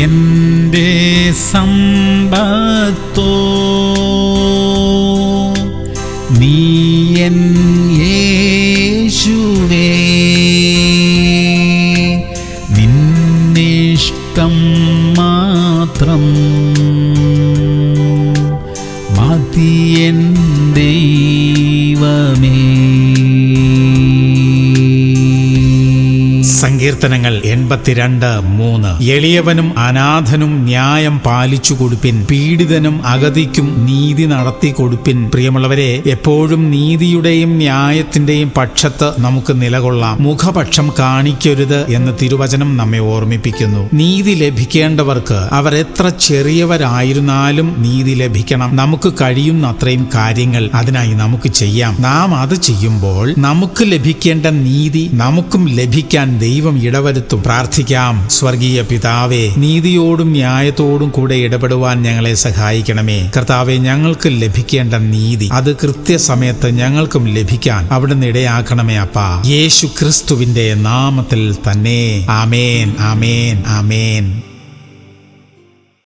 എൻ്റെ സമ്പത്തോ നീ എൻ യേശുവേ, നിന്നിഷ്ടം മാത്രം മതി എൻ ദൈവമേ. സങ്കീർത്തനങ്ങൾ 82:3. എളിയവനും അനാഥനും ന്യായം പാലിച്ചു കൊടുപ്പിൻ, പീഡിതനും അഗതിക്കും നീതി നടത്തി കൊടുപ്പിൻ. പ്രിയമുള്ളവരെ, എപ്പോഴും നീതിയുടെയും ന്യായത്തിന്റെയും പക്ഷത്ത് നമുക്ക് നിലകൊള്ളാം. മുഖപക്ഷം കാണിക്കരുത് എന്ന് തിരുവചനം നമ്മെ ഓർമ്മിപ്പിക്കുന്നു. നീതി ലഭിക്കേണ്ടവർക്ക് അവർ എത്ര ചെറിയവരായിരുന്നാലും നീതി ലഭിക്കണം. നമുക്ക് കഴിയുന്ന അത്രയും കാര്യങ്ങൾ അതിനായി നമുക്ക് ചെയ്യാം. നാം അത് ചെയ്യുമ്പോൾ നമുക്ക് ലഭിക്കേണ്ട നീതി നമുക്കും ലഭിക്കാൻ ദൈവം ഇടവരുത്തും. പ്രാർത്ഥിക്കാം. സ്വർഗീയ പിതാവേ, നീതിയോടും ന്യായത്തോടും കൂടെ ഇടപെടുവാൻ ഞങ്ങളെ സഹായിക്കണമേ. കർത്താവേ, ഞങ്ങൾക്ക് ലഭിക്കേണ്ട നീതി അത് കൃത്യസമയത്ത് ഞങ്ങൾക്കും ലഭിക്കാൻ അവിടുന്ന് ഇടയാക്കണമേ അപ്പാ. യേശു ക്രിസ്തുവിന്റെ നാമത്തിൽ തന്നെ. ആമേൻ, ആമേൻ, ആമേൻ.